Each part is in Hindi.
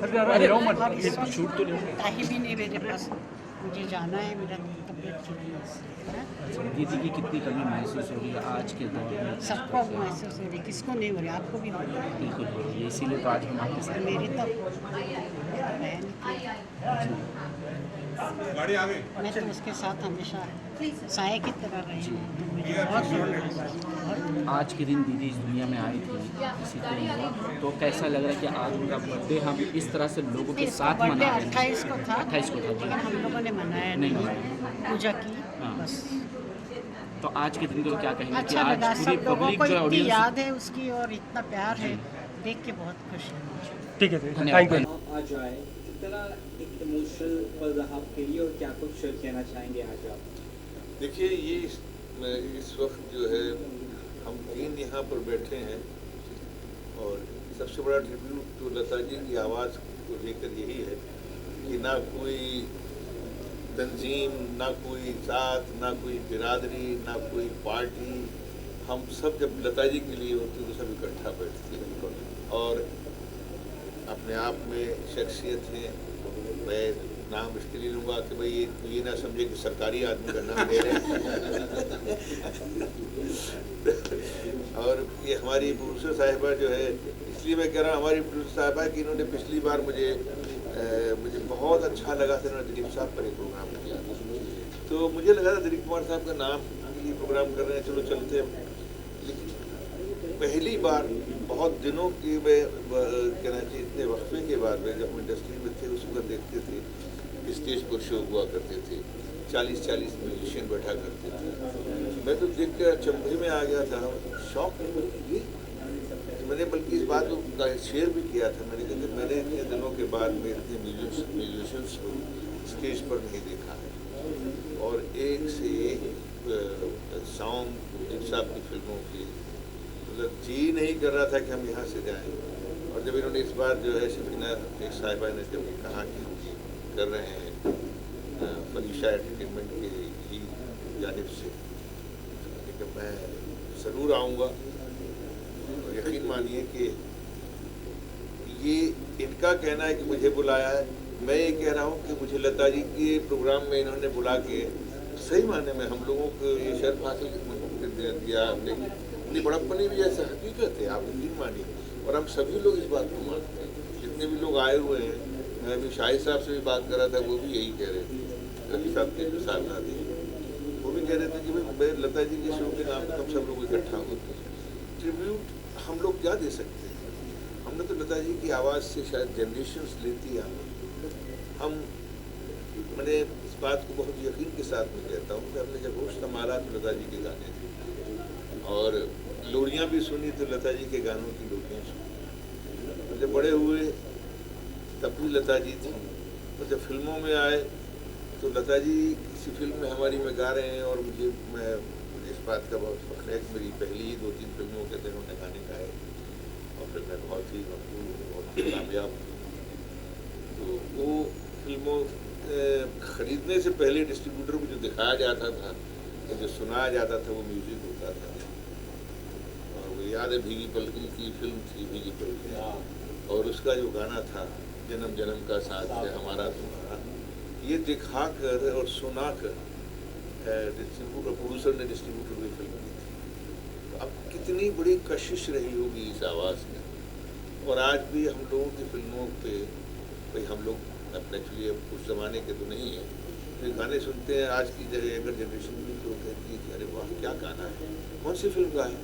छूट तो नहीं। टाइम ही नहीं मेरे पास, मुझे जाना है, मेरा तबीयत ठीक नहीं है। अच्छा, दीदी की कितनी कमी महसूस हो रही है आज के दौर में? सबको महसूस हो रही, किसको नहीं हो रही, आपको भी हो रही है। बिल्कुल हो रही है, इसीलिए तो आज हम आपके साथ मेरी तो बहन थी, मैं तो उसके साथ हमेशा साए की तरह रही हूँ, तो मुझे बहुत बहुत आज के दिन दीदी इस दुनिया में आई थी इसी को, तो कैसा लग रहा है कि आज उनका बर्थडे हम इस तरह से लोगों के इसका साथ बर्थडे मना रहे हैं? 28 को था, 28 को था जी। लेकिन हम लोगों ने मनाया नहीं, पूजा की हाँ। बस। तो आज के दिन को क्या कहेंगे कि अच्छा आज लगा, पूरी सब लोगों पब्लिक को जो इतनी ऑडियंस। याद है उसकी और इतना प्यार है, देख के बहुत खुश है मुझे। ठीक है, धन्यवाद। Thank you. आज आए, किस तरह एक इमोशनल पल रहा आपके लिए और क्या कुछ कहना चाहेंगे आज आप? देखिए, ये इस वक्त जो है हम तीन यहाँ पर बैठे हैं और सबसे बड़ा ट्रिब्यूट तो लता जी की आवाज़ को लेकर यही है कि ना कोई तंजीम, ना कोई जात, ना कोई बिरादरी, ना कोई पार्टी, हम सब जब लता जी के लिए होते तो सब इकट्ठा बैठते हैं और अपने आप में शख्सियत है। मैं नाम इसलिए लूँगा कि भाई ये ना समझे कि सरकारी आदमी का नाम ले रहे हैं। और ये हमारी प्रोड्यूसर साहिबा जो है, इसलिए मैं कह रहा हूँ हमारी प्रोड्यूसर साहिबा कि इन्होंने पिछली बार मुझे बहुत अच्छा लगा था, इन्होंने दिलीप साहब पर एक प्रोग्राम किया था, तो मुझे लगा था दिलीप कुमार साहब का नाम ये प्रोग्राम कर रहे हैं, चलो चलते हैं। लेकिन पहली बार बहुत दिनों की मैं कहना चाहिए इतने वक्फे के बाद में जब हम इंडस्ट्री में थे उस वक्त देखते थे स्टेज पर शो हुआ करते थे, 40-40 म्यूजिशियन बैठा करते थे। मैं तो देख कर अचंभे में आ गया था, शौक में ये मैंने बल्कि इस बात को शेयर भी किया था, मैंने कहा कि मैंने इतने दिनों के बाद में इतने म्यूजिशियंस को स्टेज पर नहीं देखा है और एक से एक सॉन्ग इन साहब की फिल्मों की मतलब जी नहीं कर रहा था कि हम यहाँ से जाएं। और जब इन्होंने इस बार जो है शफीना एक साहिबा ने जब कहा कि कर रहे हैं फरीशा एंटरटेनमेंट के ही जानिब से, तो मैं ज़रूर आऊँगा। और यकीन मानिए कि ये इनका कहना है कि मुझे बुलाया है, मैं ये कह रहा हूँ कि मुझे लता जी के प्रोग्राम में इन्होंने बुला के सही मायने में हम लोगों को ये शर्फ हासिल दिया हमने, इतनी बड़प्पनी भी ऐसा हकीकत है, आप यकीन मानिए। और हम सभी लोग इस बात को मानते हैं, जितने भी लोग आए हुए हैं। मैं अभी शाहिद साहब से भी बात कर रहा था, वो भी यही कह रहे थे, रफी साहब के जो साथ थे वो भी कह रहे थे कि भाई लता जी के शो के नाम पर हम सब लोग इकट्ठा होते हैं। ट्रिब्यूट हम लोग क्या दे सकते हैं? हमने तो लता जी की आवाज़ से शायद जनरेशन्स लेती है हम मैंने इस बात को बहुत यकीन के साथ में कहता हूँ कि हमने जब होश संभाला तो लता जी के गाने थे और लोरियाँ भी सुनी तो लता जी के गानों की लोरियाँ सुनी। तो जब बड़े हुए तब भी लता जी थी, तो जब फिल्मों में आए तो लता जी किसी फिल्म में हमारी में गा रहे हैं और मुझे इस बात का बहुत फख्र है कि मेरी पहली ही 2-3 फिल्मों के दिन उन्होंने गाने गाए और फिर मैं बहुत ही मकबूल बहुत ही कामयाब हूँ। तो वो फिल्मों ख़रीदने से पहले डिस्ट्रीब्यूटर को जो दिखाया जाता था, जो सुनाया जाता था, वो म्यूज़िक होता था। और वो याद है भीगी पलकी की फिल्म थी भीगी पलकी, और उसका जो गाना था जन्म जन्म का साथ है हमारा तुम्हारा, ये दिखा कर और सुना कर डिस्ट्रीब्यूटर प्रोड्यूसर ने डिस्ट्रीब्यूटर की फिल्म की थी। तो अब कितनी बड़ी कशिश रही होगी इस आवाज़ में। और आज भी हम लोगों की फिल्मों पे भाई हम लोग अब एक्चुअली अब उस ज़माने के तो नहीं है, फिर गाने सुनते हैं आज की अगर जनरेशन भी तो कहती है कि अरे वाह क्या गाना है, कौन सी फिल्म का है,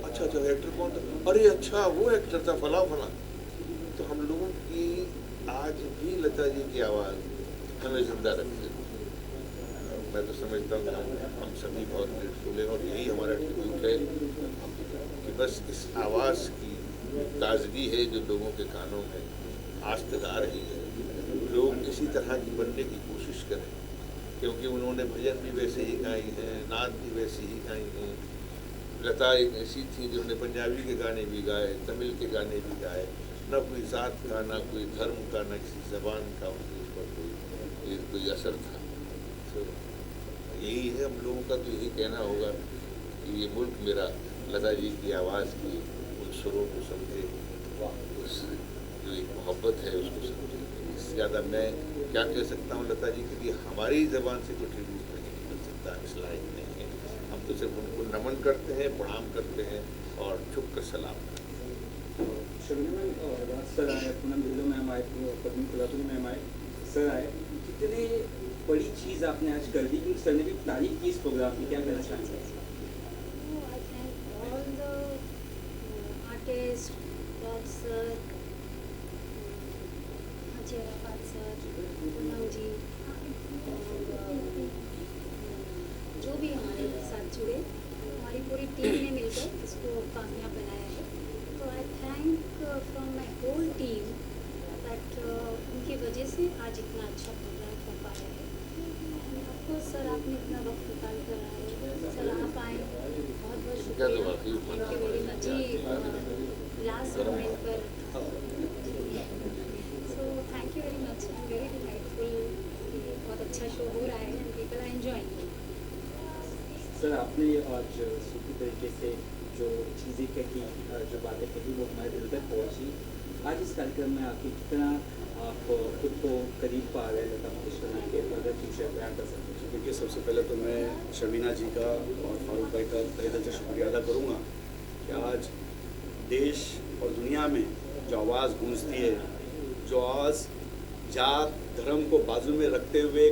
अच्छा अच्छा एक्टर कौन था, अरे अच्छा वो एक्टर था फला फला। तो हम लोगों की आज भी लता जी की आवाज़ हमें जिंदा रखती है। मैं तो समझता हूँ कि हम सभी बहुत ग्रेटफुल हैं और यही हमारा ट्रिब्यूट है कि बस इस आवाज़ की ताजगी है जो लोगों के कानों में आज तक आ रही है। लोग इसी तरह की बनने की कोशिश करें, क्योंकि उन्होंने भजन भी वैसे ही गाई हैं, नात भी वैसे ही गाई हैं। लता एक ऐसी थी जिन्होंने पंजाबी के गाने भी गाए, तमिल के गाने भी गाए, न कोई ज़ात का, ना कोई धर्म का, न किसी ज़बान का उनके ऊपर कोई असर था। तो यही है हम लोगों का, तो यही कहना होगा कि ये मुल्क मेरा लता जी की आवाज़ की उन सुरों को समझे, उस जो एक मोहब्बत मोहब्बत है उसको समझें। इससे ज़्यादा मैं क्या कह सकता हूँ लता जी के लिए, हमारी ज़बान से कोई ट्रिब्यूट नहीं निकल सकता, इस लायक नहीं है। हम तो सिर्फ उनको नमन करते हैं, प्रणाम करते हैं और झुक कर सलाम करते हैं। शर्मिला मैम, राज सर आए, पूनम ढिल्लों मैम आए, पद्मिनी कुलकर्णी मैम आए, सर आए, कितने बड़ी चीज़ आपने आज कर दी, क्योंकि सर ने भी तारीफ की इस प्रोग्राम की, क्या कहना चाहेंगे? I thank all the artists, Raj sir, Haji Arafat sir, Poonam जी, और जो भी हमारे साथ जुड़े, हमारी पूरी टीम ने मिलकर इसको कामयाब बनाया है। तो I thank from my whole team that उनकी वजह से आज इतना अच्छा प्रोग्राम हो पाया है। आपको सर आपने इतना वक्त निकाल कर आए, सर आप आए, बहुत बहुत शुक्रिया, थैंक यू वेरी मच जी। लास्ट मोमेंट पर so thank you very much, I am very delightful, बहुत अच्छा शो हो रहा है and people are enjoying. Sir आपने आज सूफी तरीके से जो चीज़ें कही, जो बातें कही, वो हमारे दिल तक पहुँची। आज इस कार्यक्रम में आके कितना आप खुद को करीब पा रहे हैं लता मंगेशकर मैम के, अगर कुछ बयान कर सकते हैं? देखिए, सबसे पहले तो मैं शर्मिला जी का और फारूक भाई का तहे दिल से शुक्रिया अदा करूँगा कि आज देश और दुनिया में जो आवाज़ गूंजती है, जो आवाज़ जात धर्म को बाजू में रखते हुए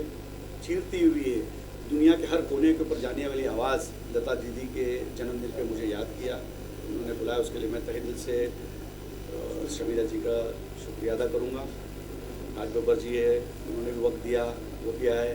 चीरती हुई है, दुनिया के हर कोने के ऊपर जाने वाली आवाज़, लता दीदी के जन्मदिन पे मुझे याद किया, उन्होंने बुलाया, उसके लिए मैं तहे दिल से शर्मिला जी का शुक्रिया अदा करूँगा। राज बब्बर जी है, उन्होंने भी वक्त दिया, वो भी आए।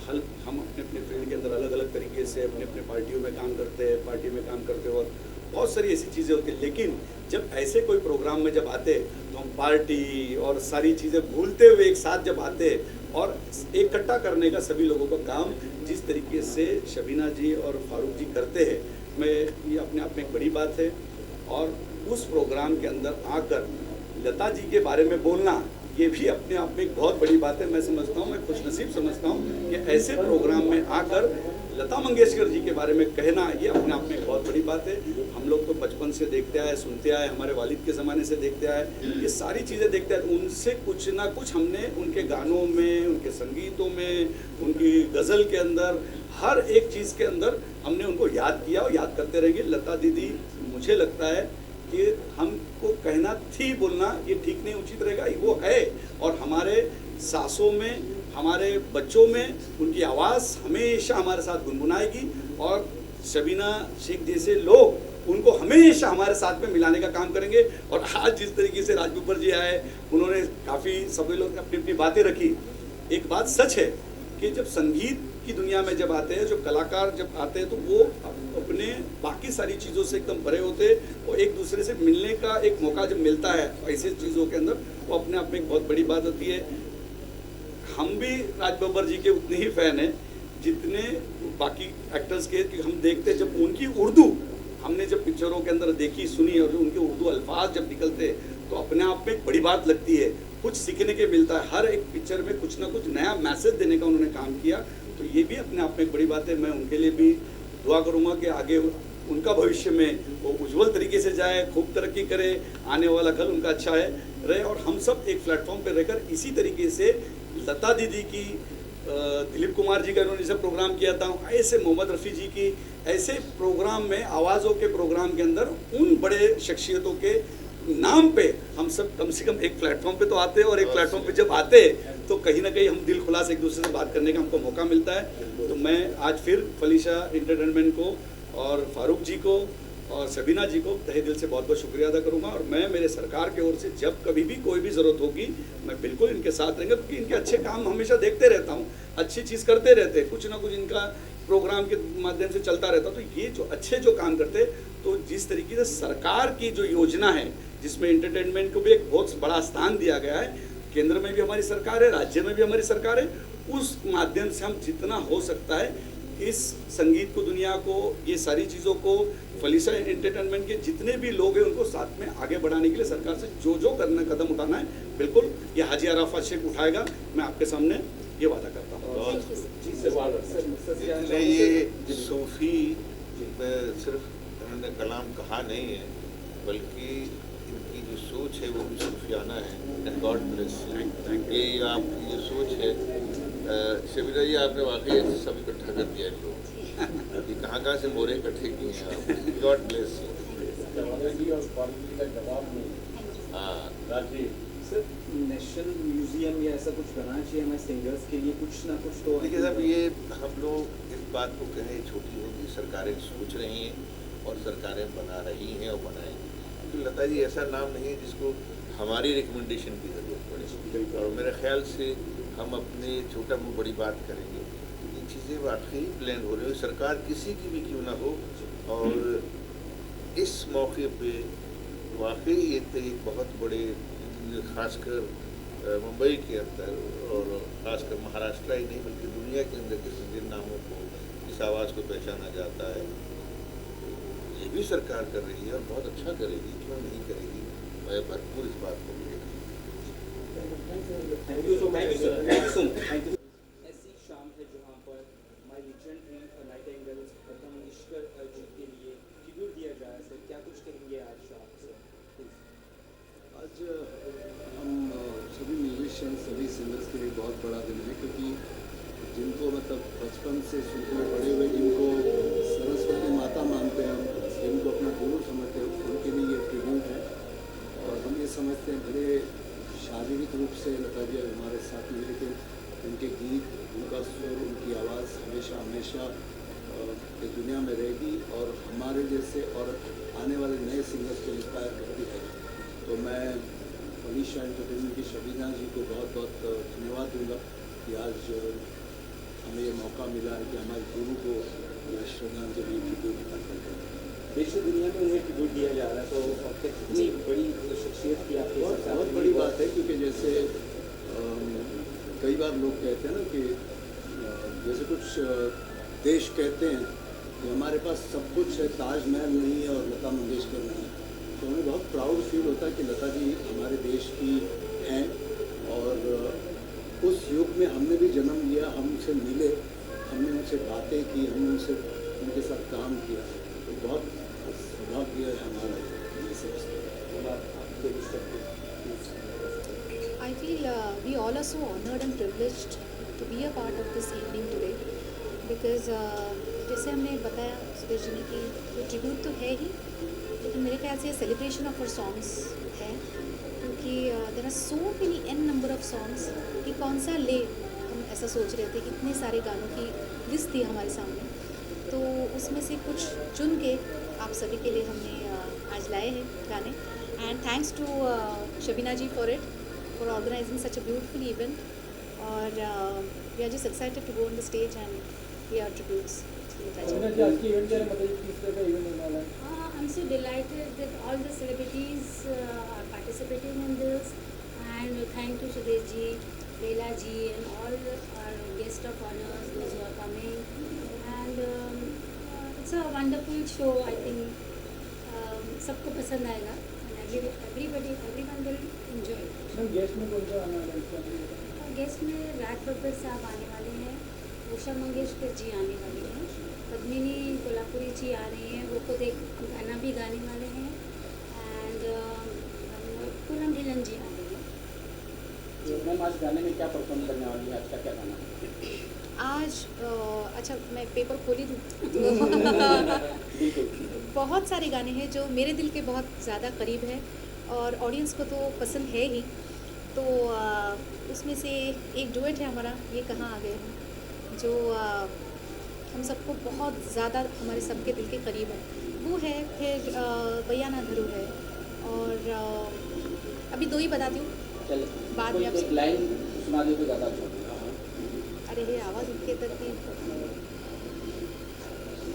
हम अपने अपने फील्ड के अंदर अलग अलग तरीके से अपने अपने पार्टियों में काम करते हैं, पार्टी में काम करते हैं और बहुत सारी ऐसी चीज़ें होती हैं, लेकिन जब ऐसे कोई प्रोग्राम में जब आते तो हम पार्टी और सारी चीज़ें भूलते हुए एक साथ जब आते और इकट्ठा करने का सभी लोगों का काम जिस तरीके से शबीना जी और फारूक जी करते हैं, मैं ये अपने आप में एक बड़ी बात है। और उस प्रोग्राम के अंदर आकर लता जी के बारे में बोलना, ये भी अपने आप में एक बहुत बड़ी बात है। मैं समझता हूँ, मैं खुशनसीब समझता हूँ कि ऐसे प्रोग्राम में आकर लता मंगेशकर जी के बारे में कहना, ये अपने आप में एक बहुत बड़ी बात है। हम लोग तो बचपन से देखते आए, सुनते आए, हमारे वालिद के ज़माने से देखते आए, ये सारी चीज़ें देखते आए, उनसे कुछ ना कुछ हमने उनके गानों में, उनके संगीतों में, उनकी गज़ल के अंदर, हर एक चीज़ के अंदर हमने उनको याद किया और याद करते रहेंगे। लता दीदी, मुझे लगता है कि हमको कहना थी बोलना ये ठीक नहीं, उचित रहेगा, वो है। और हमारे सांसों में, हमारे बच्चों में उनकी आवाज़ हमेशा हमारे साथ गुनगुनाएगी और शबीना शेख जैसे लोग उनको हमेशा हमारे साथ में मिलाने का काम करेंगे। और आज जिस तरीके से राज बब्बर जी आए, उन्होंने काफ़ी सभी लोग अपनी अपनी बातें रखी। एक बात सच है कि जब संगीत की दुनिया में जब आते हैं, जो कलाकार जब आते हैं, तो वो अपने बाकी सारी चीज़ों से एकदम भरे होते हैं और एक दूसरे से मिलने का एक मौका जब मिलता है ऐसे चीज़ों के अंदर, वो अपने आप में एक बहुत बड़ी बात होती है। हम भी राज बब्बर जी के उतने ही फ़ैन हैं जितने बाकी एक्टर्स के, कि हम देखते हैं जब उनकी उर्दू हमने जब पिक्चरों के अंदर देखी, सुनी और जो उनके उर्दू अल्फाज जब निकलते तो अपने आप में एक बड़ी बात लगती है, कुछ सीखने के मिलता है। हर एक पिक्चर में कुछ ना कुछ नया मैसेज देने का उन्होंने काम किया, तो ये भी अपने आप में एक बड़ी बात है। मैं उनके लिए भी दुआ करूँगा कि आगे उनका भविष्य में वो उज्जवल तरीके से जाए, खूब तरक्की करे, आने वाला कल उनका अच्छा है रहे। और हम सब एक प्लेटफॉर्म पर रहकर इसी तरीके से लता दीदी की, दिलीप कुमार जी का इन्होंने जैसे प्रोग्राम किया था, ऐसे मोहम्मद रफ़ी जी की ऐसे प्रोग्राम में, आवाज़ों के प्रोग्राम के अंदर उन बड़े शख्सियतों के नाम पे हम सब कम से कम एक प्लेटफॉर्म पे तो आते हैं। और एक प्लेटफॉर्म पे जब आते हैं तो कहीं ना कहीं हम दिल खुला से एक दूसरे से बात करने का हमको मौका मिलता है। तो मैं आज फिर फलीशा एंटरटेनमेंट को और फारूक जी को और सबीना जी को तहे दिल से बहुत बहुत शुक्रिया अदा करूंगा। और मैं मेरे सरकार की ओर से जब कभी भी कोई भी ज़रूरत होगी, मैं बिल्कुल इनके साथ रहेंगे, क्योंकि इनके अच्छे काम हमेशा देखते रहता हूँ, अच्छी चीज़ करते रहते हैं, कुछ ना कुछ इनका प्रोग्राम के माध्यम से चलता रहता। तो ये जो अच्छे जो काम करते, तो जिस तरीके से सरकार की जो योजना है जिसमें एंटरटेनमेंट को भी एक बहुत बड़ा स्थान दिया गया है, केंद्र में भी हमारी सरकार है, राज्य में भी हमारी सरकार है, उस माध्यम से हम जितना हो सकता है इस संगीत को, दुनिया को, ये सारी चीज़ों को, फलीशा एंटरटेनमेंट के जितने भी लोग हैं उनको साथ में आगे बढ़ाने के लिए सरकार से जो जो करना कदम उठाना है, बिल्कुल ये हाजी अराफत शेख उठाएगा। मैं आपके सामने ये वादा करता हूँ। ये सूफ़ी में सिर्फ उन्होंने कलाम कहा नहीं है, बल्कि इनकी जो सोच है वो भी सूफियाना है। And God bless. Thank you. ये आपकी जो सोच है, शबीना जी आपने वाकई ऐसे सब इकट्ठा कर दिया इनको, कि कहाँ से मोरे इकट्ठे किए हैं आप। God bless you. हाँ, सर नेशनल म्यूजियम या ऐसा कुछ बनाना चाहिए हमारे सिंगर्स के लिए, कुछ ना कुछ तो। देखिए साहब, ये हम लोग इस बात को कहें छोटी होगी, सरकारें सोच रही हैं और सरकारें बना रही हैं और बनाएंगी। तो लता जी ऐसा नाम नहीं है जिसको हमारी रिकमेंडेशन की ज़रूरत पड़े, और मेरे ख्याल से हम अपने छोटा मुँह बड़ी बात करेंगे। ये चीज़ें वाकई प्लान हो रही हो, सरकार किसी की भी क्यों ना हो, और इस मौके पे वाकई ये तो एक बहुत बड़े, खासकर मुंबई के अंदर और खासकर महाराष्ट्र ही नहीं बल्कि दुनिया के अंदर के जिन नामों को, इस आवाज़ को पहचाना जाता है, ये भी सरकार कर रही है और बहुत अच्छा करेगी, क्यों नहीं करेगी। मैं भरपूर इस बात को लेकर। Thank you so much. Thank you. ऐसी शाम है जहाँ पर माय लेजेंडरी नाइटिंगेल्स लता मंगेशकर जी के लिए ट्रिब्यूट दिया जाए। सर क्या कुछ कहेंगे आज शाम से? आज हम सभी म्यूजिशियन, सभी सिंगर्स के लिए बहुत बड़ा दिन है, क्योंकि जिनको मतलब बचपन से सुनते हुए बड़े हुए, जिनको सरस्वती माता मानते हैं, जिनको अपना गुरु समझते हैं, उनके लिए ये ट्रिब्यूट है। और हम ये समझते हैं बड़े शारीरिक रूप से लता जी हमारे साथ में, लेकिन उनके गीत, उनका सुर, उनकी आवाज़ हमेशा हमेशा इस दुनिया में रहेगी और हमारे जैसे और आने वाले नए सिंगर्स को इंस्पायर करती है। तो मैं फलीशा एंटरटेनमेंट की शबीना जी को बहुत बहुत धन्यवाद दूंगा कि आज हमें ये मौका मिला है कि हमारे गुरु को श्रद्धांजलि ट्रिब्यूट करते हैं। देश दुनिया में उन्हें ट्रिब्यूट दिया जा रहा है, तो कितनी बड़ी शख्सियत की आपके बहुत साथ? बहुत बड़ी बात है, क्योंकि जैसे कई बार लोग कहते हैं ना कि जैसे कुछ देश कहते हैं कि हमारे पास सब कुछ है, ताजमहल नहीं है और लता मंगेशकर नहीं है, तो हमें बहुत प्राउड फील होता है कि लता जी हमारे देश की हैं। और उस युग में हमने भी जन्म लिया, हम उनसे मिले, हमने उनसे बातें की, हमने उनके साथ काम किया, तो बहुत सौभाग्य है हमारा ये सब। I feel we all are so honored and privileged to be a part of this evening today because जैसे हमने बताया सुदेश जी ने कि ये ट्रिब्यूट तो है ही, लेकिन मेरे ख्याल से सेलिब्रेशन ऑफ आवर सॉन्ग्स है, क्योंकि there are so many an number of songs कि कौन सा ले। हम ऐसा सोच रहे थे कि इतने सारे गानों की लिस्ट थी हमारे सामने, तो उसमें से कुछ चुन के आप सभी के लिए हमने आज लाए हैं गाने। And thanks to Shabina ji for it, for organising such a beautiful event, और we are just excited to go on the stage and we are tributes. I'm so delighted that all the celebrities are participating in this, and thank to Sudesh ji, Bela ji, and all our guests of honors, those who are coming, and it's a wonderful show. I think सबको पसंद आएगा, and everyone will enjoy it. Guest में कौन सा आना है? गेस्ट में राज बब्बर साहब आने वाले हैं, उषा मंगेशकर जी आने वाली हैं, पद्मिनी कोल्हापुरी जी आ रही हैं, वो खुद एक गाना भी गाने वाले हैं, एंड पूनम ढिलन जी आ रही हैं। मैम आज गाने में क्या परफॉर्म करने वाली है, आज का क्या गाना है? आज अच्छा मैं पेपर खोली दूँ बहुत सारे गाने हैं जो मेरे दिल के बहुत ज़्यादा करीब है और ऑडियंस को तो पसंद है ही, तो उसमें से एक डुएट है हमारा, ये कहाँ आ गए हम, जो हम सबको बहुत ज़्यादा हमारे सबके दिल के करीब है, वो है। फिर बैया ना धरू है, और अभी दो ही बताती हूँ, बाद में आप लाइन सुना दो तो ज़्यादा अच्छा। अरे ये आवाज़ इतनी तक की,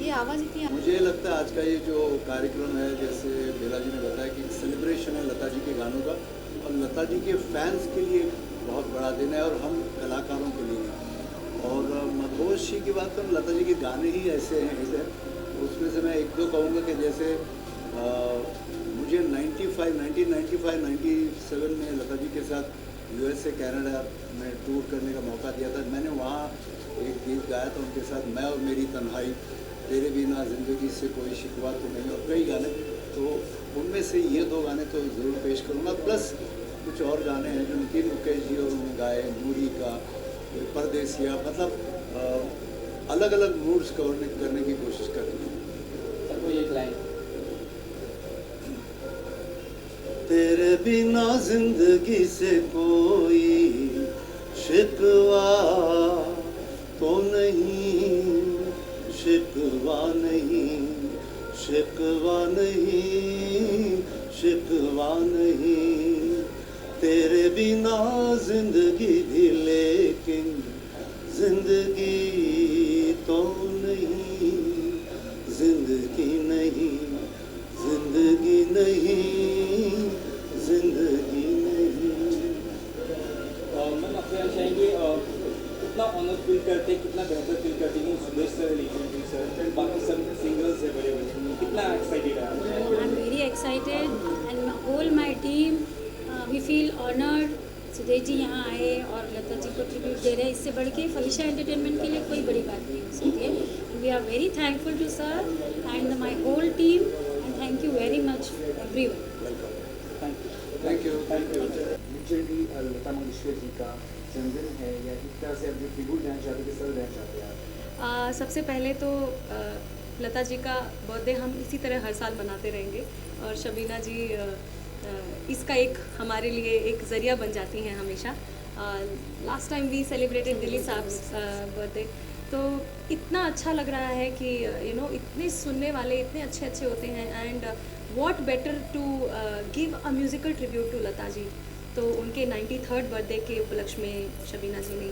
ये आवाज़ इतनी। मुझे लगता है आज का ये जो कार्यक्रम है, जैसे बेला जी ने बताया कि सेलिब्रेशन है लता जी के गानों का, और लता जी के फैंस के लिए बहुत बड़ा दिन है और हम कलाकारों के लिए। और मधोश जी की बात करूँ, लता जी के गाने ही ऐसे हैं, उसमें से मैं एक दो कहूँगा कि जैसे मुझे 1995, 97 में लता जी के साथ USA कनाडा में टूर करने का मौका दिया था। मैंने वहाँ एक गीत गाया था उनके साथ, मैं और मेरी तन्हाई, तेरे बिना ज़िंदगी से कोई शिकवा तो नहीं, और कई गाने, तो उनमें से ये दो गाने तो ज़रूर पेश करूँगा। प्लस कुछ और गाने हैं जो नितिन मुकेश जी और उन्होंने गाए, नूरी का, परदेसिया, मतलब अलग अलग मूड्स कवर करने की कोशिश करते हैं। सर कोई एक लाइन। तेरे बिना जिंदगी से कोई शिकवा तो नहीं, शिकवा नहीं, शिकवा नहीं, शिकवा नहीं, तेरे बिना जिंदगी भी लेकिन जिंदगी तो नहीं, जिंदगी नहीं, जिंदगी नहीं, जिंदगी नहीं। मैम आपसे जानना चाहेंगे कितना ऑनर फील करते, कितना बेहतर फील करते हैं सुदेश सर, लीजेंडरी सर, बाकी सब सिंगर्स है बड़े बड़े, कितना एक्साइटेड है? I am very excited and whole my team we feel honoured. Sudesh ji यहाँ आए और लता जी को ट्रिब्यूट दे रहे हैं, इससे बढ़ के फलिशा एंटरटेनमेंट के लिए कोई बड़ी बात नहीं हो सकती है। We are very thankful to sir and my whole team and thank you very much everyone. Thank you. Legendary Lata Mangeshkar ji का जन्मदिन है, या एक तरह से आप जो ट्रिब्यूट देना चाहते हैं, सर देना चाहते हैं आप? सबसे पहले तो लता जी का बर्थडे हम इसी तरह हर साल मनाते रहेंगे और शबीना जी इसका एक हमारे लिए एक ज़रिया बन जाती हैं हमेशा। Last time we celebrated Delhi साहब बर्थडे, तो इतना अच्छा लग रहा है कि इतने सुनने वाले इतने अच्छे अच्छे होते हैं and what better to give a musical tribute to Lata ji. तो उनके 93rd बर्थडे के उपलक्ष्य में शबीना जी ने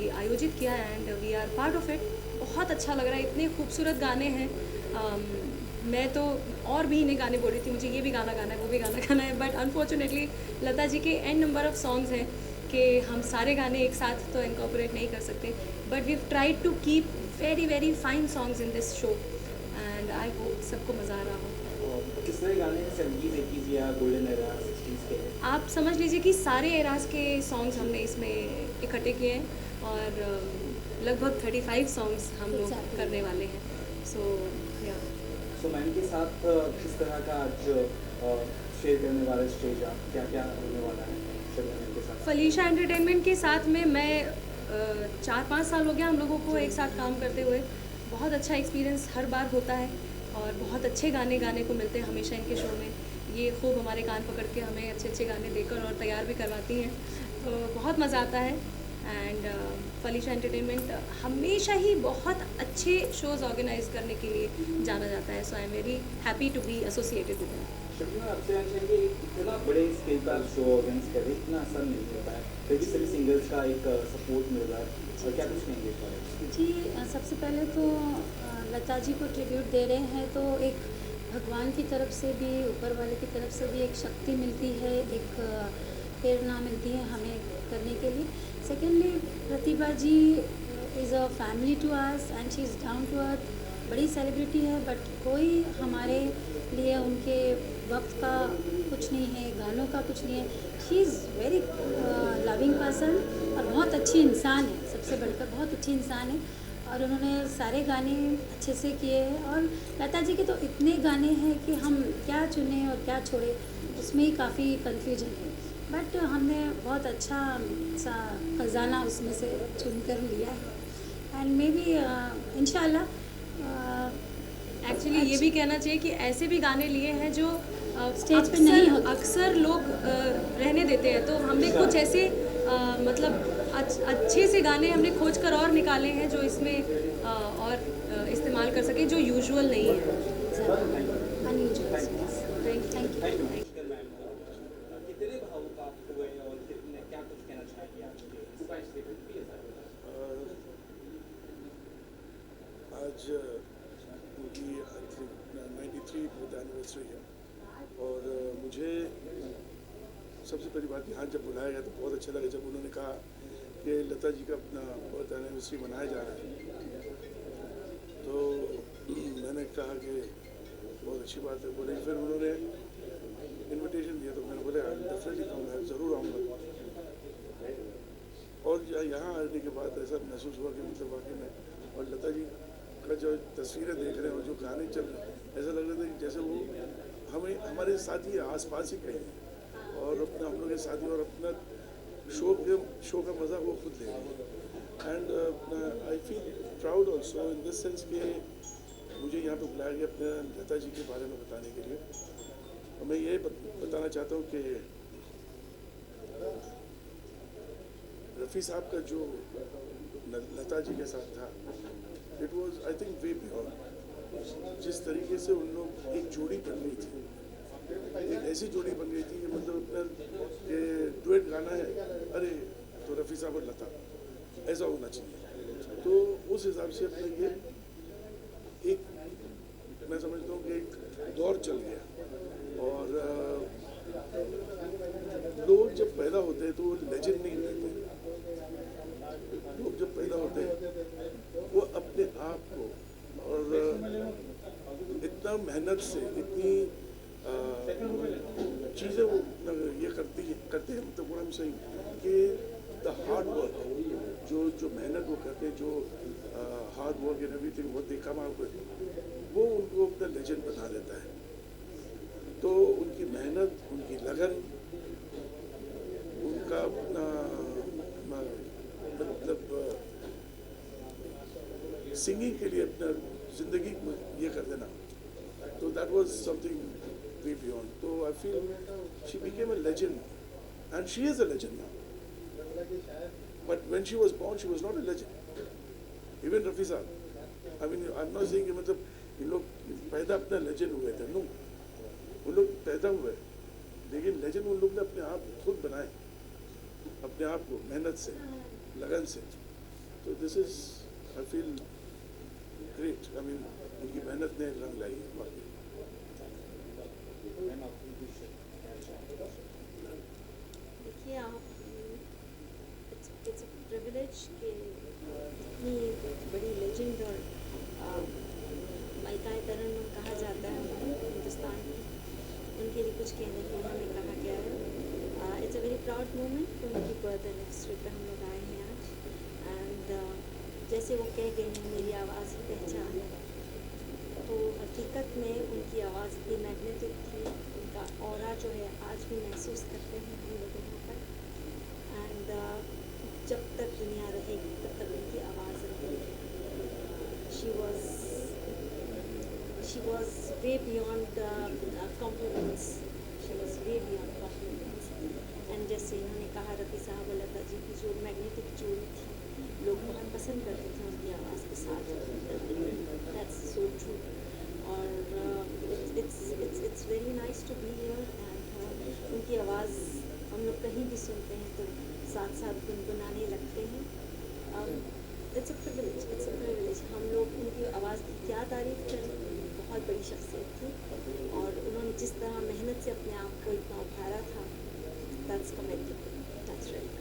ये आयोजित किया and we are part of it. बहुत अच्छा लग रहा है, इतने खूबसूरत गाने हैं। मैं तो और भी इन्हें गाने बोल रही थी, मुझे ये भी गाना गाना है, वो भी गाना गाना है, बट अनफॉर्चुनेटली लता जी के एन नंबर ऑफ सॉन्ग्स हैं कि हम सारे गाने एक साथ तो इनकॉर्पोरेट नहीं कर सकते, but we tried to keep very very fine songs in this show and I hope सबको मज़ा आ रहा हो। किस तरह गाने 70s 80s या गोल्डन एरा 60s के हैं? आप समझ लीजिए कि सारे एराज के सॉन्ग्स हमने इसमें इकट्ठे किए हैं और लगभग 35 सॉन्ग्स हम लोग करने वाले हैं। सो मैम के साथ किस तरह का आज शेयर करने वाला स्टेज, आप क्या क्या होने वाला है शबीना के साथ? फलिशा एंटरटेनमेंट के साथ में मैं 4-5 साल हो गया हम लोगों को एक साथ काम करते हुए। बहुत अच्छा एक्सपीरियंस हर बार होता है और बहुत अच्छे गाने गाने को मिलते हैं हमेशा इनके शो में। ये खूब हमारे कान पकड़ के हमें अच्छे अच्छे गाने देकर और तैयार भी करवाती हैं, तो बहुत मज़ा आता है। एंड फलिशा एंटरटेनमेंट हमेशा ही बहुत अच्छे शोज़ ऑर्गेनाइज करने के लिए जाना जाता है, so I am very happy to be associated with them. Shabina, आपसे जानना चाहेंगे इतना बड़े स्केल का शो ऑर्गेनाइज कर रहे, इतना आसान नहीं होता है, फिर भी सभी सिंगर्स का एक सपोर्ट मिल रहा है, और क्या कुछ कहेंगे इस बारे में? जी, सबसे पहले तो लता जी को ट्रिब्यूट दे रहे हैं तो एक भगवान की तरफ से भी, ऊपर वाले की तरफ से भी एक शक्ति मिलती है, एक प्रेरणा मिलती है हमें करने के लिए। Secondly, Pratibha ji is a family to us and she is down to earth, बड़ी सेलिब्रिटी है बट कोई हमारे लिए उनके वक्त का कुछ नहीं है, गानों का कुछ नहीं है। She is very loving person और बहुत अच्छी इंसान है, सबसे बढ़कर बहुत अच्छी इंसान है और उन्होंने सारे गाने अच्छे से किए हैं। और लता जी के तो इतने गाने हैं कि हम क्या चुनें और क्या छोड़ें, उसमें ही काफ़ी कन्फ्यूजन है, बट हमने बहुत अच्छा सा खजाना उसमें से चुनकर लिया है एंड मे बी इंशाल्लाह। एक्चुअली ये भी कहना चाहिए कि ऐसे भी गाने लिए हैं जो स्टेज पे नहीं होते, अक्सर लोग रहने देते हैं, तो हमने कुछ ऐसे मतलब अच्छे से गाने हमने खोज कर और निकाले हैं जो इसमें और इस्तेमाल कर सके, जो यूजुअल नहीं है, अनयूजुअल। Thank you. कितने भावुक आप हुए और कितने, क्या कुछ कहना चाहेंगे आप? आज उनकी 93 बर्थ एनिवर्सरी है और मुझे सबसे पहली बात यहाँ जब बुलाया गया तो बहुत अच्छा लगा जब उन्होंने कहा कि लता जी का अपना बर्थ एनिवर्सरी मनाया जा रहा है, तो मैंने कहा कि बहुत अच्छी बात है। बोले फिर उन्होंने इनविटेशन दिया तो मैंने बोले डेफिनेटली आऊँगा, ज़रूर आऊँगा। और यहाँ आने के बाद ऐसा महसूस हुआ कि मतलब वाकई में, और लता जी का जो तस्वीरें देख रहे हैं और जो गाने चल रहे हैं, ऐसा लग रहा था कि जैसे वो हमें हमारे साथ ही आस पास ही कहीं हैं और अपना हम लोग के साथ और अपना शो का मज़ा वो खुद ले रही है। And I feel proud also in this sense कि मुझे यहाँ पे बुलाया गया अपने लता जी के बारे में बताने के लिए। और मैं ये बताना चाहता हूँ कि रफ़ी साहब का जो लता जी के साथ था, it was I think way beyond. जिस तरीके से उन लोग एक जोड़ी बन गई थी, एक ऐसी जोड़ी बन गई थी कि मतलब कि डुएट गाना है, अरे तो रफ़ी साहब और लता, ऐसा होना चाहिए। तो उस हिसाब से अपने ये एक मैं समझता हूँ कि एक दौर चल गया। और लोग जब पैदा होते हैं तो वो लेजेंड नहीं रहते। लोग जब पैदा होते हैं वो अपने आप को और इतना मेहनत से इतनी चीज़ें वो ये करते हैं मतलब पूरा सही कि द हार्ड वर्क, जो मेहनत वो करते हैं, जो हार्ड वर्क एंड एवरीथिंग वो देखा वो उनको अपना लेजेंड बना देता है। तो उनकी मेहनत, उनकी लगन, उनका अपना मतलब सिंगिंग के लिए अपना ज़िंदगी में ये कर देना, तो that was something way beyond. तो I feel she became a legend and she is a legend now, but when she was born she was not a legend. Even Rafi साहब, I mean I am not saying कि मतलब इन लोग पैदा अपना लेजेंड हुए थे, नो, वो लोग पैदा हुए, लेकिन लेजेंड उन लोग ने अपने आप खुद बनाए, अपने आप को मेहनत से, लगन से। तो this is I feel great. I mean उनकी मेहनत ने रंग लाई वाकई। देखिए आप, इट्स अ प्रिविलेज कि इतनी बड़ी लेजेंड और मलकाए तरन्नुम कहा जाता है हिंदुस्तान में, उनके लिए कुछ कहने को हमें कहा गया है। It's a very proud moment कि उनकी बर्थ एनिवर्सरी पे हम लोग आए हैं आज। एंड जैसे वो कह गए हैं मेरी आवाज़ ही पहचान है, तो हकीकत में उनकी आवाज़ इतनी मैग्नेटिक थी, उनका ऑरा जो है आज भी महसूस करते हैं हम लोग यहाँ पर। एंड जब तक दुनिया रहेगी तब तक उनकी आवाज़ रहेगी। She was way beyond compliments. She was way beyond compliments. And जैसे इन्होंने कहा रफ़ी साहब और लता जी की जो मैग्नेटिक जोड़ी थी, लोग बहुत पसंद करते थे उनकी आवाज़ के साथ। That's so true. और it's very nice to be here and उनकी आवाज़ हम लोग कहीं भी सुनते हैं तो साथ साथ गुनगुनाने लगते हैं। It's a privilege. हम लोग उनकी आवाज़ की क्या तारीफ़ करें, बहुत बड़ी शख्सियत थी और उन्होंने जिस तरह मेहनत से अपने आप को इतना उभारा था, दैट्स कमेंडेबल, दैट्स राइट।